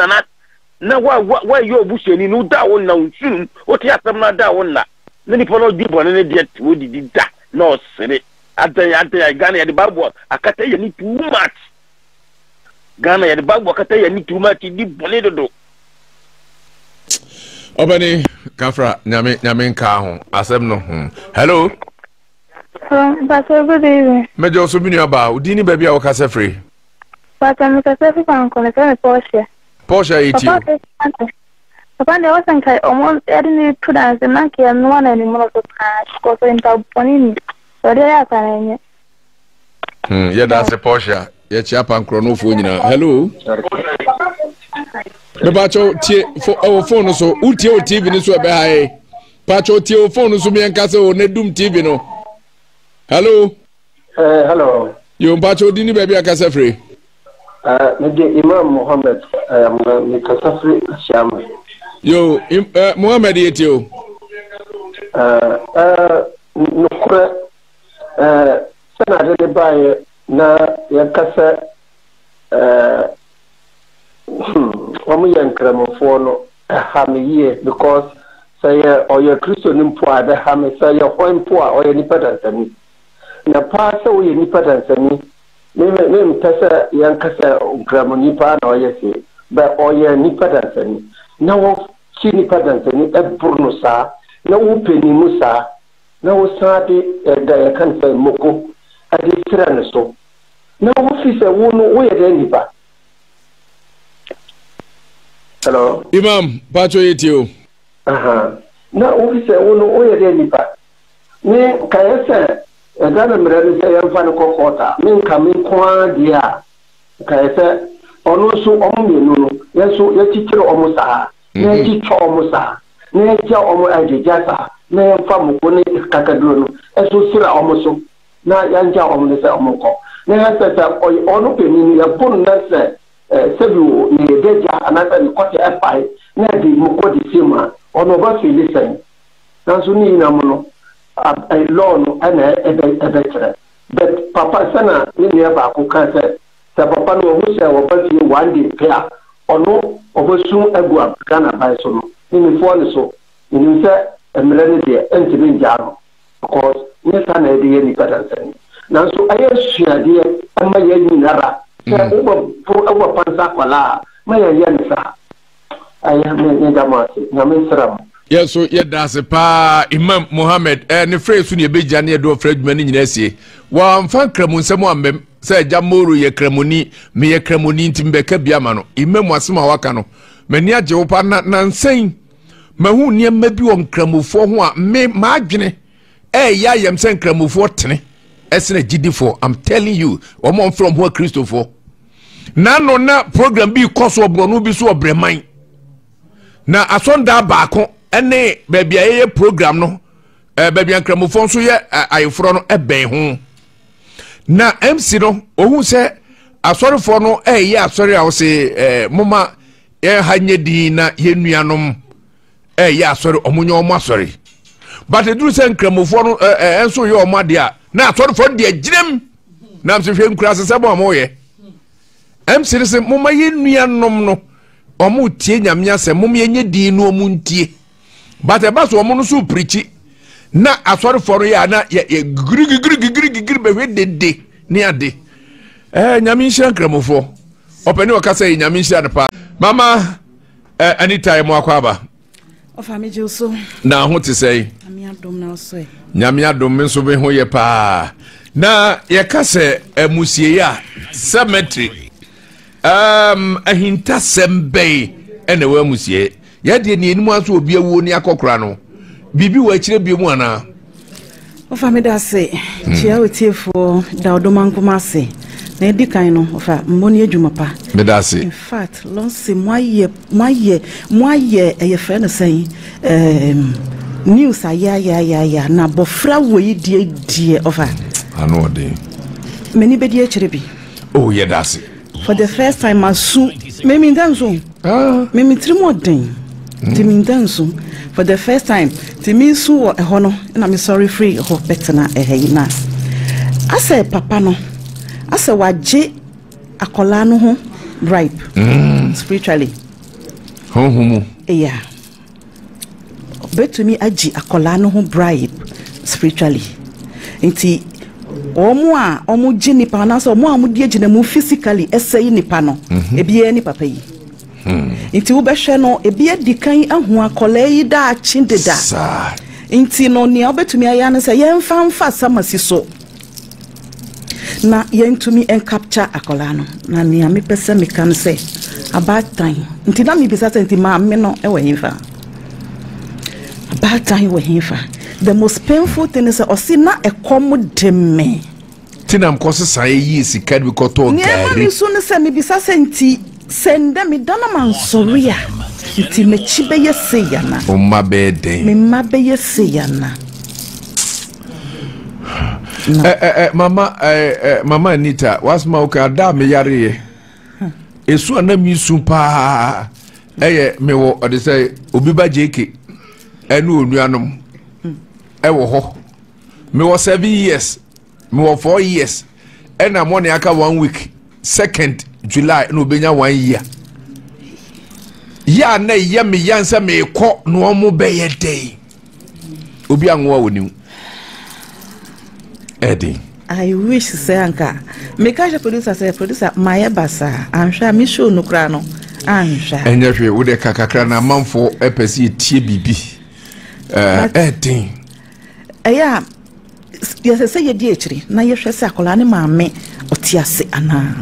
na wa yo busheni no da won na unsun o ti asem na da won na ni polo di bo ne de wo di da no sere adan Ghana ya de babu akata ya ni too much Ghana ya de babu akata ya ni too much di bone dodo. Obani Kafra nyame nka ho asem no Hello Pastor, good evening. Mejo so binu aba udini baby a wokasa free. Pastor, me kasa free pan ko me Porsche itio. Papa ne wasan kai omon edini tudance na ke no na ni mo so ko so inta ponini. So dia ya kanenye. Ye da se Porsche ye chia pan kro no fo nyina. Hello. Me bacho tie phone so utie o TV ni so e be hae. Pacho tie o phone so me enka se o ne dum TV no. Hello. Hello. Yo bacho dini baby akasa free. Nige Imam Muhammad ni kasafri shama. Yo Muhammad yetio. Nukure sana de baye na yakasa wamu yankramofo no hamiye because say oyo Kristo nimpo ade hame say hwempo a oyo nipa dansani. Na pa se oyo nipa dansani me mtasa yankasa gramoni pa na oyese ba oye nipa dansani na wo chi nipa dansani e burno sa na wo peni musa na wo sade da yakan fa moko ade sira ne so na wo fi se wo no wo ye da nipa. Hello Imam Pacho yetio. na officer wono oyɛ nipa me kae sɛ ɛda na mmerɛ no sɛ yɛmfa no kɔ kɔɔta menka me nko ara deɛ a kae sɛ ɔno nso ɔmo mmienu no yɛnso yɛkyikyere ɔmo saa na yɛkyitwa ɔmo saa na yɛgya ɔmo agyegya saa na yɛmfa moko ne kakaduro no ɛso sira ɔmo so na yɛngya ɔmo ne sɛ ɔmo kɔ na yɛsɛ sɛ ɔno panin no yɛbo no na sɛ sɛbi wo ne yɛdagya anaasɛ ne kɔte ɛpae na yɛde moko de si mu a ɔno ɔba fili sɛn nanso ne nyinam no law no ɛna ɛbɛkyerɛ but papa sɛna ne nua baako ka sɛ papa no ɔhu sɛ wɔba fie one day pɛ a ɔno ɔbɛsum agu Ghana ban so no ne nifoɔ ne so menim sɛ mmerɛ no deɛ ɛntimi ngyaa no because ne sa na ɛde yɛ nipa dansani nanso ɛyɛ suadeɛ ɛma yɛ nyinara sɛ wobɔ pansa akwala a ma yɛyɛ ne saa ɛyɛ mɛgya mo ase nyame nsra mo so yɛda ase paa Imam Mohammed ne frɛ so ne yɛbɛgya ne yɛde ɔfrɛ adwuma no nyina asie wɔamfa nkramu nsɛm ambɛm sɛ agya moro yɛ kramoni meyɛ kramoni nti mbɛka biama no Imam asɛm a waka no m'ani agye wo pa na nsɛn mahu nneɛma bi wɔ nkramofoɔ ho a maadwene ɛyɛ ayɛm sɛ nkramofoɔ tene ɛsena gyidifoɔ I'm telling you ɔmo from ho a Kristofoɔ na no na program bi kɔ so ɔborɔno bi so ɔbrɛman na asɔnda baako ɛne baabi a yɛyɛ program no baabi a nkramofoɔ nso yɛ ayeforɔ no ɛbɛn ho na MC no ohun sɛ asɔrefoɔ no ɛyɛ asɔre a wɔse moma yɛha nyɛ din na yɛnnuanom ɛyɛ asɔre ɔmonyɛ ɔmo asɔre but eduru sɛ nkramofoɔ no ɛnso yɛ ɔmo ade a na asɔrefoɔ de agyinam na mse hwɛ nkura sɛ bɔ ɔmo yɛ MC no sɛ moma yɛnnuanom no ɔmo tie nyamenya sɛ mom yɛnyɛ din no ɔmo ntie but ɛba so ɔmo no so preachi na asɔrefoɔ no yɛ na yɛ giri bɛhwɛ dede ne ade nyame nhyira nkramofoɔ ɔpɛni ɔka sɛ nyame nhyira no pa mama anytime mo akɔ aba ɔfa megye so na ho te sɛ nyame adom me nso me ho yɛ paa na yɛka sɛ amusie a cemetery ahintasɛm bɛyi ɛna wɔ amusie yɛdeɛ ne anim aso obi awuo ne akɔkora no biribi wɔ akyirɛ bio mu anaa ɔfa me da ase kyia otiefoɔ da ɔdɔma nkoma ase na edi kan no ɔfa mmɔne adwuma pa me da ase in fact lonse moayɛ ɛyɛ fɛ no sɛn news ayɛ na bɔfra wɔ yi die ɔfa ano ɔde m'ani bɛdi akyirɛ bi oh yɛ da ase for the first time asu memi ndanso memi tirim ɔden timi ndanso for the first time timi su wɔ ɛhɔ no na me sorry free hɔ betena ɛhɛ na asɛ papa no asɛ wagye akɔla no ho bribe spiritually honhumu yeah betumi agye akɔla no ho bribe spiritually nti omo gye nipa na so omo amudi agye mu physically ɛsɛyi nipa no ebiye ni papa yi nti wo bɛhwɛ no ebiye dikan ahu akɔla yi da akye deda nti no ne obetumi aya ne sɛ yɛmfa samasi so na yɛntumi encapture akɔla no na ne amepɛsɛ meka no sɛ about time nti na me bisa sɛ nti ma me no ɛwɔ himfa about time wɔ himfa. The most painful thing is na ekom deme tinam kosi saye yi sika bi koto gari ne so ne se me bisa senti sende me dana man sorry a nti me chibe ye se yana o ma be den me ma be ye se yana mama Anita wasma o ka da me yare esu ana mi su pa me wo ode say obi ba jeke enu onuanom ewo ho me was 7 years me was 4 years and I'm only aka 1 week 2nd July no benya 1 year ya na ye me yansa me ko no mo be ye day obi anwo woni Eddie I wish say anka me ka producer my basa anhwa me show no kra no anhwa enya hwe wo de kakakra na manfo epesi tie bibi Eddie aya yɛsɛ yɛ di akyiri na yɛhwɛ sɛ akɔla ne maame ɔtiase ana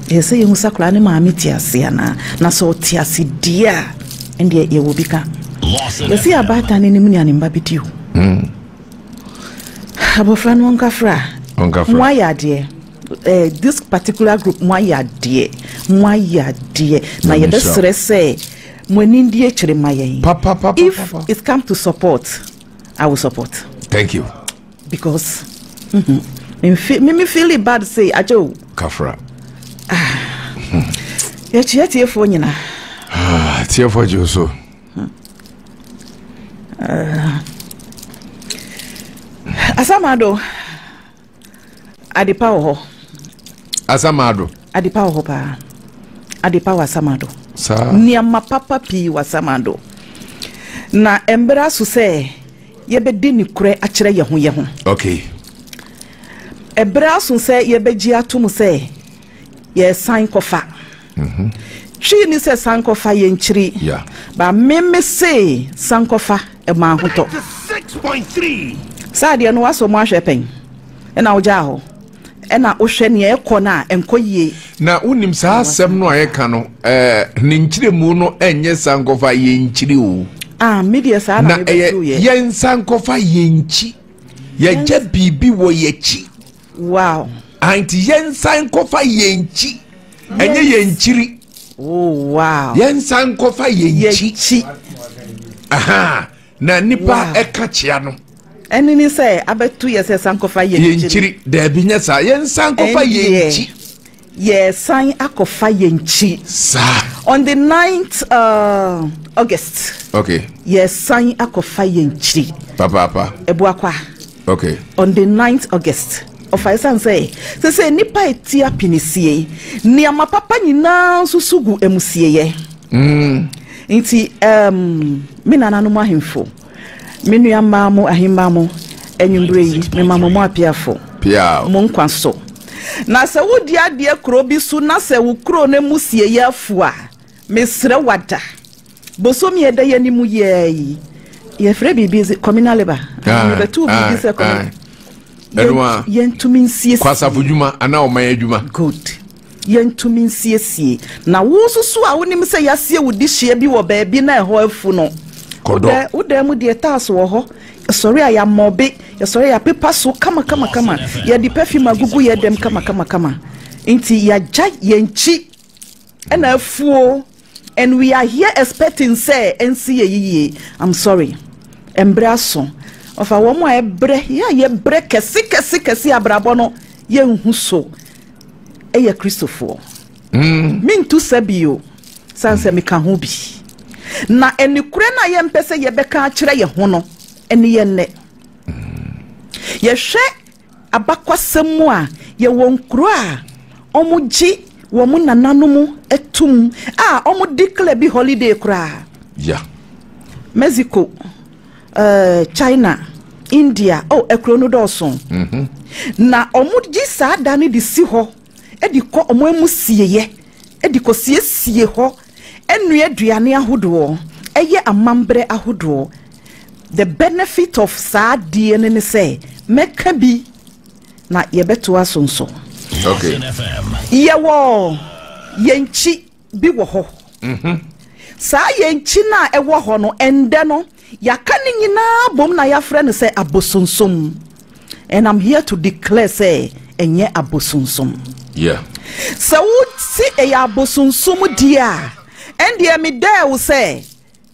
yɛsɛ yɛhu sɛ akɔla ne maame tiase ana na sɛ ɔtiase dia ɛndeɛ yɛwɔ bi ka You see about an enemy and Babitu. Abofran Wonkafra. Why are dear? This particular group, why are dear? Now you just say, when India Chirimaye. Papa. If it comes to support, I will support. Thank you. Because me feel it bad say Ajo Kafra. Yet for you now. Tear for you so. Asamado Adipa ho. Asamado Adipa ho pa. Adipa wasamado. Sa. Niama papa pi wasamado. Na embra su se yebedi ni kure akyere ye ho. Okay. Ebra su se yebeji atum se ye sign kofa. She ni se sankofa ye nchiri. Yeah. Ba meme se sankofa e ma hoto. 6.3. Sadia no waso mo ahwepen. E na oja ho. E na ohwe ne e ko na enkoyie. Na unim sa asem no ayeka no ne nchire mu no enye sankofa ye nchiri o. Media sa na betu ye. Ye sankofa ye nchi. Ye je bibi wo ye chi. Wow. Anti ye sankofa ye nchi. Enye ye nchiri. Oh wow. Yen sankofa ye nchi. Aha. Na nipa eka chia no. Eni ni say abetu ye say sankofa ye nchiri. Da bi nya sa yen sankofa ye nchi. Ye sign akofa ye nchi. Sa. On the 9th August. Okay. Ye sign akofa ye nchi. Papa. Ebuakwa. Okay. On the 9th August. Of I say nipa etia pinisie ni amapapa nyina susugu emusie ye nti me nananom ahemfo me nuama mo ahemba mo enwumbre yi me mama mo apiafo pia mo nkwaso na se wodi ade kro bi su na se wo kro na musie ye afu a mesre wada bosomi eda ye ni mu ye ye frɛ bibi communal labor me betu bibi se communal Edwa yentuminsie kwasa fudwuma ana o man adwuma good yentuminsie na wo susu a wonim se yasie wudi hye bi wo baabi na eho afu no woda mu de taas wo ho sorry ya mobe sorry ya pepa so kama ya di perfume agugu ya dem kama inti ya jai yenchi ena afuo and we are here expecting say nc ye I'm sorry embraso of a woman ebre ye bre kesi abrabo no ye nhu so eye Christopher min tu sabio sanse me ka ho bi na enikure na ye mpese ye beka akire ye ho no eni ye ne ye hwe abakwasemu a ye wonkuro a omuji wo mu nananom etum a omu declare bi holiday kura yeah Mexico China, India, ekrono doson. Na omuji sa dani di si ho, edi ko omo musieye, edi ko sie ho, enu aduane ahodo, eye amambre ahodo. The benefit of sa die ne say, meka bi na yebeto asonso. Okay. Yewo yenchi bi wo ho. Sa yenchi na ewo ho no ende no yakani nyina bom na ya frɛ no sɛ abosonsom, and I'm here to declare say enye abosonsom. Yeah. So si e abosonsom dia and ye me there will say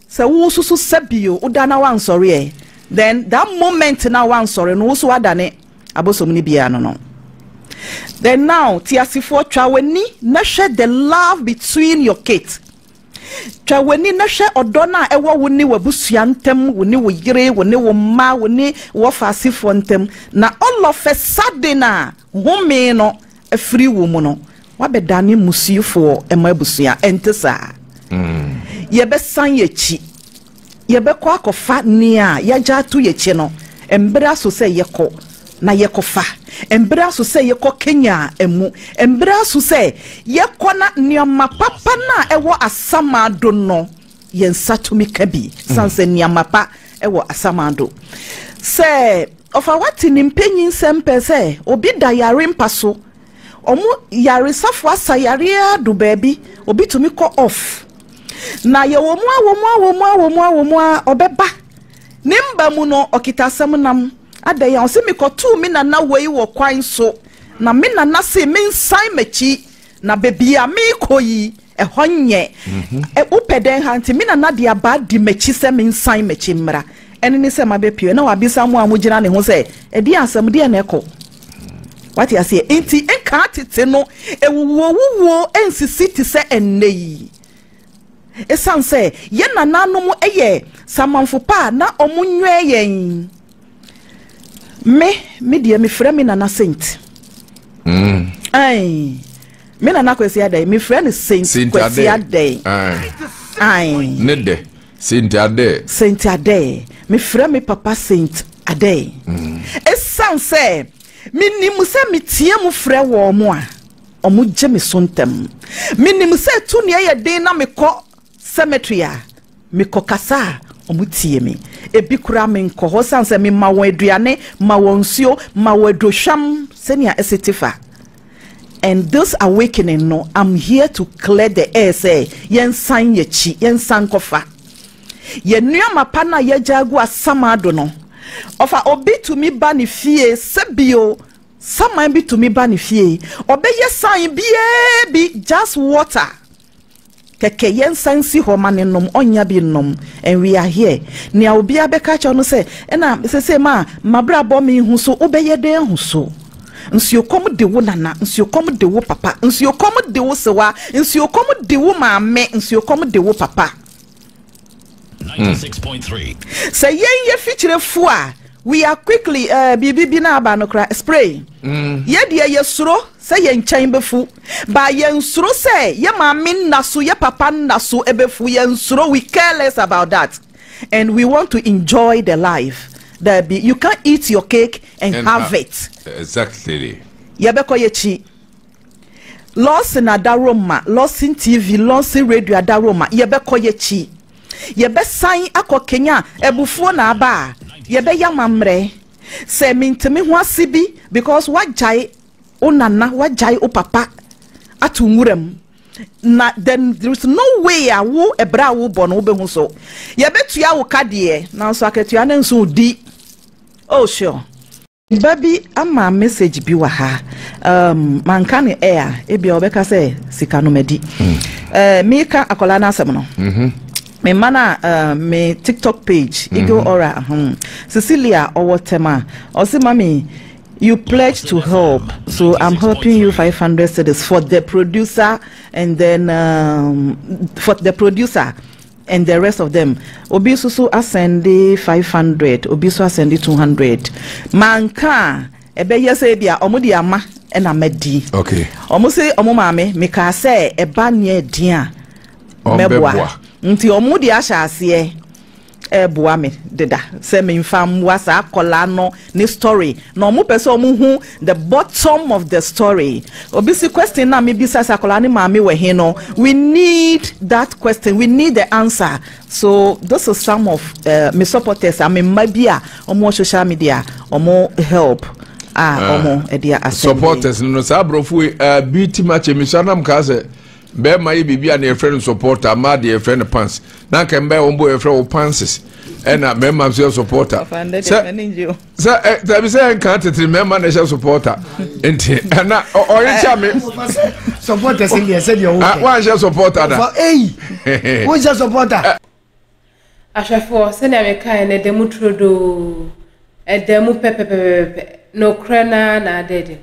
so wo susu sabio udana wan sorry then that moment na wan sorry no so adane abosom ni bia no. Then now tiasifo twaweni na share the love between your kids. Twaweni na hwe odona ewo woni wabusua ntem woni wo yire woni wo ma woni wo fasifo ntem na all of a sudden na home no afiri wo mu no wabedane musifo emabusua entesa yebe san yechi yebe ko akofa ni a yaja to yechi no embra so se yeko na yekofa embra so se yeko Kenya emu embra so se yeko na niama papa na ewo asamado no yensatumi kabi sanse niama pa ewo asamado se ofa wati ni mpenyin sempe se obi da yare mpaso omu yare safo asayare adu baby obi tumi ko off na ye wo mu obeba nimba mu no okitasem nam adaya o se me kotu me nana wei wo kwan so na me nana se me nsan machi na bebia me koyi ehonye upeden hanti me nana dia ba di machi se me nsan machi mra eni ni se mabepie na wabisa mu amugina ne ho se edi asem de na ekọ what you say enti enka tete no ewuwo ensisi ti se enneyi esan se ye nananom eye samanfo pa na omunwe yen me dia me frɛ me nana saint ai me nana kwesi adai me frɛ ne saint kwesi adai ai ne de saint adai me frɛ me papa saint adai esan se minim se mitie mu frɛ wo mo a omu gye me sontem minim se tu ne ye den na me kɔ cemetery a me kɔ kasa omu tie me ebi kura me nkɔ ho sanse me ma won aduane ma won nsuo ma won adohwam senia esetifa. And this awakening no, I'm here to clear the air say yen san ye chi yen san kofa ye nua mapana ye jagu asama do no ofa obi to me ba ne fie sebio saman bi to me ba ne fie obeye san bi just water keke yen san si ho manenom onya bi nom, and we are here nia obi abeka cha no say na se ma mabra bo me hu so obeye den hu so nsuo kom de wo nana nsuo kom de wo papa nsuo kom de wo sewa nsuo kom de wo maame nsuo kom de wo papa 96.3 say ye feature fu a we are quickly bibi na aba no kra spray ye de ye suro say ye nkyɛn befu ba ye nsuro say ye maame naso ye papa naso ebefu ye nsuro we care less about that, and we want to enjoy the life. You can't eat your cake and have it. Exactly. Yabeko yechi. Lost in Adaroma, lost in TV, lost in radio Adaroma. Yabeko yechi. Yabe sign ako Kenya, ebufu na aba. Yabe yamamre. Se mintemi sibi because what jai o nana, what jai o papa atungurem. Na then there is no way a wo ebra wo bono be hu so ye betua wo kadie na so aketua na nso di. Oh sure baby ama message bi wa ha manka ne air e bia obeka say sika no medi me ka akola na asem no me mana me TikTok page Eagle Aura Cecilia Owotema osi mami you pledge to help, so I'm helping you 500 cedis for the producer, and then for the producer and the rest of them. Obisusu ascendi 500, Obisu ascendi 200. Manka ebe yese bia omudi ama ena medi. Okay. Omu se omu mame meka se eba nie dia meboa. Nti omudi asha asiye boa me deda se me fam wasa akola no ni story no mo pese omu hu the bottom of the story. Obisi question na me bisa akola ni mama we he no, we need that question, we need the answer. So this is some of me supporters I mean mabia omo social media omo help omo edia supporters no sa brofu beat match me sanam ka se be my bibia na friend supporter ma de friend pants na kan be on boy friend pants and a member supporter so be say kan tetri member na supporter enti na o ye me supporter say yes say your one share supporter da eh one share supporter ashafo se na me kan na demu trodo demu pepepepe no krana na dede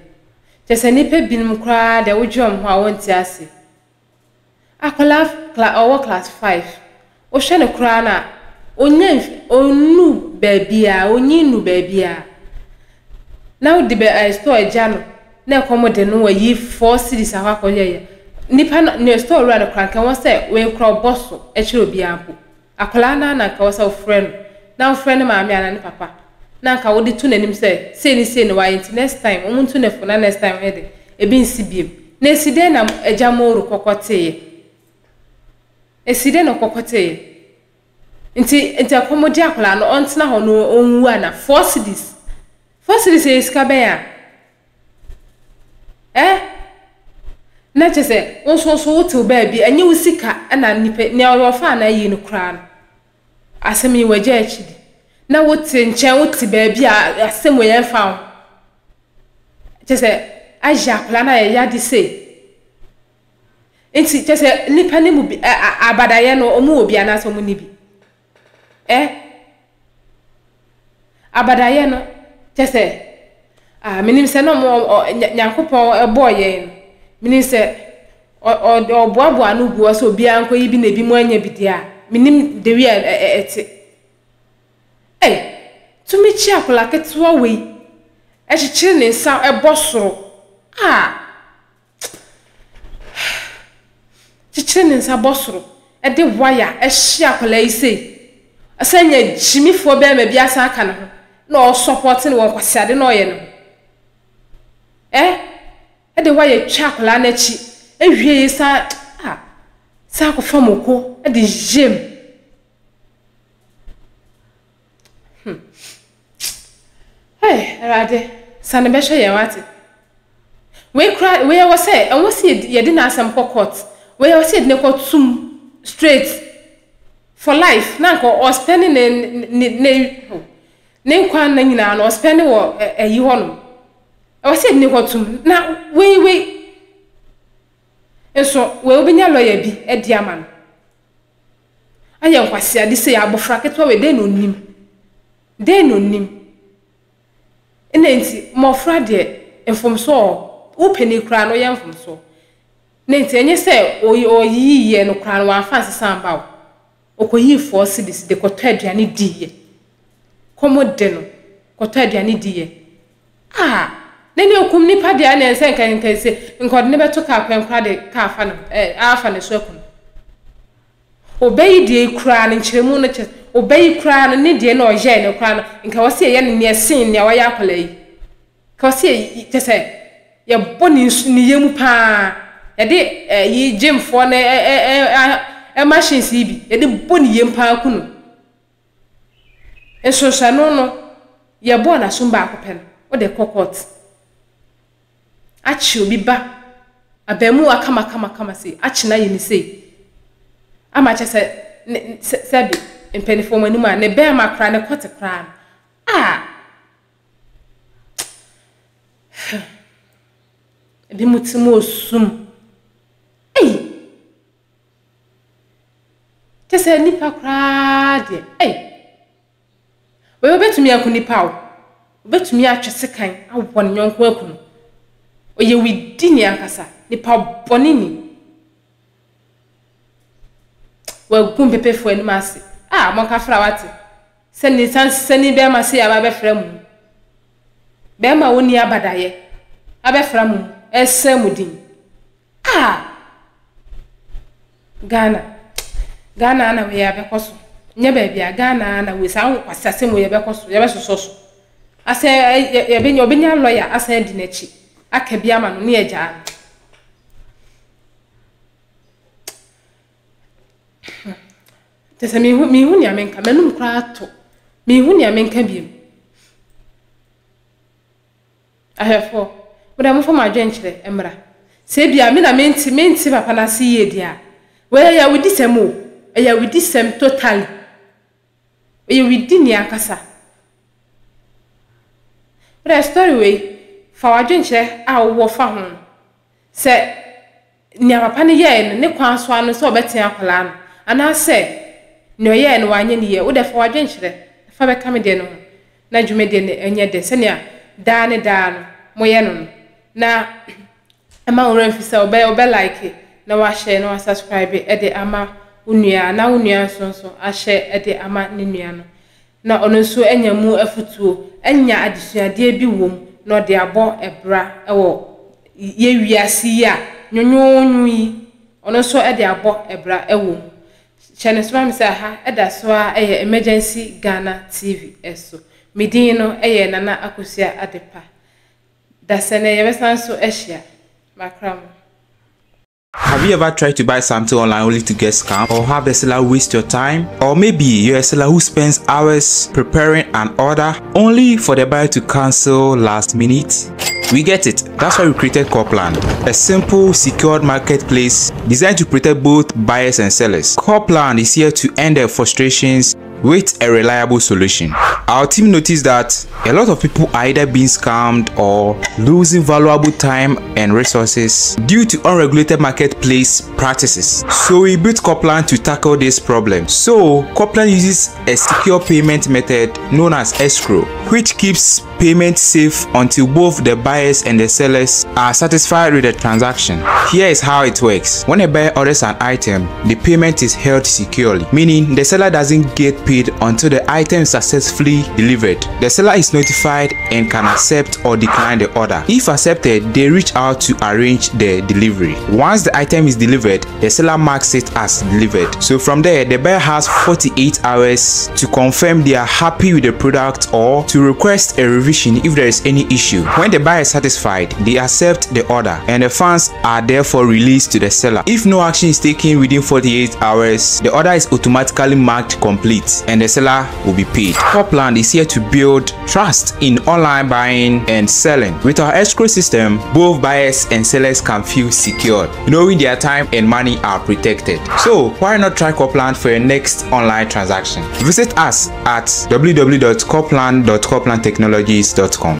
chese ni pe binum kra de wojom ho awonti ase akola class 5 o hwe kra na onu babia onyinu babia now the store jano na komode no yi 4 cities ahwa koye nipa na store run kra kan won say we kra bosso e chiro bia po akola na ka wasa friend na friend ma me ana ni papa na ka wodi tu nanim say ni why next time omuntu ne fo na next time hede e bi nsibiem na eside na ejamoru kokote eside no kokote nti akomodi akola no ontena ho no onwu ana 4 cities is kabeya na chese wonso so wote baabi anyi usika na nipa ne ofa na yi no kra no asem yi waje achidi na wote nchen wote baabi a asem we yan fa chese aja kla na ya di se enti chese nipa ne mu abadaye no omu obi ana so mu ni bi abadaye no chese minim se no mo nyankopon boye minim se o boabo anu gu so obi anko yi bi na bi mo anya bidia minim de wi ete tumi chi akola ketwa we chichire ne nsa ebosoro chichire ne nsa bosoro de wire ehia akola ise asanya jimifo be ma bia sa aka no na o support ne won kwasiade na oye no de wire twa akola na chi ewie sa sa ko famoko de jem Rade sane be hwe ye wate we was say and we see ye di na asem court we was say ne kotum straight for life na ko o spending ne kwan na nyina no spending wo ayi ho no we say ne kotum na we enso we obinya lawyer bi e di ama no aye nkwase ade say abofra ketwa we de no nim Nenti mofra de enfomso upeni kra no yemfomso nenti enye se oyiye no kra no wanfa samba o okoyi force this de koto aduane diye komode no koto aduane diye neni okum nipa de ane ense nkan se nkode ne beto ka kra de ka afa no afa ne so akun obeyi de kra no nkyeremu no che obeyi kra no ne de na oje ne kra no nka wose ye ne sin ne wa ya akola yi ka wose tese ye boni ni yemu pa ye de yi gym for na machines bi ye de boni yem pa kunu eso no ye bona sumba akopɛ no o de kokot achi obi ba abemu akama sei achi na ye ni sei ama che sebi impenifo manum a ne be ma kra ne kote kra ebi mutimo osum tese nipa kra de we obetumi akunipa o obetumi atwese kan awon nyonko akunu oye widi ni ankasa nipa bonini wa gumpepe fo ani mase mo ka fra wate seni sansani be ma se ya ba be fra mu be ma woni abadaye abe fra mu esamudin Ghana na we ya be koso nya ba bia Ghana na we san kwasase mu ye be koso ye be soso ase ye be nya obenya lawyer ase di nachi aka bia ma no ne eja tese mi hu ni amenka menum kra to mi hu ni amenka biem ahefo woda mo fo ma dwenkyere emra se bia me na menti papa na se ye dia we ya wudi semo ya wudi sem totally we wudi ni akasa but story we fa wa dwenkyere a wo fa ho se ni papa ne ye ne kwan so anu se obetia akola no ana se no ye no wanye ne ye wo de fa wa dwenkyere fa be kam de no na dwume de ne enye de se ne da no mo ye no na ama wo remfisa obe like na wa share na wa subscribe e de ama unua na unua so a share e de ama ne nua no na ono so enya mu afutuo enya adesuade bi wom na de abo ebra ewo ye wiase ya nyonyonyu yi ono so e de abo ebra ewo channel so am say ha e da so a emergency Ghana TV eso midino eye nana akosia adepa dasene yebesan so ehia makram. Have you ever tried to buy something online only to get scammed, or have the seller waste your time? Or maybe you're a seller who spends hours preparing an order only for the buyer to cancel last minute? We get it. That's why we created Copland, a simple, secured marketplace designed to protect both buyers and sellers. Copland is here to end their frustrations with a reliable solution. Our team noticed that a lot of people are either being scammed or losing valuable time and resources due to unregulated marketplace practices. So we built Copland to tackle this problem. So Copland uses a secure payment method known as escrow, which keeps payment safe until both the buyers and the sellers are satisfied with the transaction. Here is how it works. When a buyer orders an item, the payment is held securely, meaning the seller doesn't get paid until the item is successfully delivered. The seller is notified and can accept or decline the order. If accepted, they reach out to arrange the delivery. Once the item is delivered, the seller marks it as delivered. So from there, the buyer has 48 hours to confirm they are happy with the product or to request a revision if there is any issue. When the buyer is satisfied, they accept the order and the funds are therefore released to the seller. If no action is taken within 48 hours, the order is automatically marked complete and the seller will be paid. Copland is here to build trust in online buying and selling. With our escrow system, both buyers and sellers can feel secured, knowing their time and money are protected. So why not try Copland for your next online transaction? Visit us at www.copland.coplandtechnologies.com.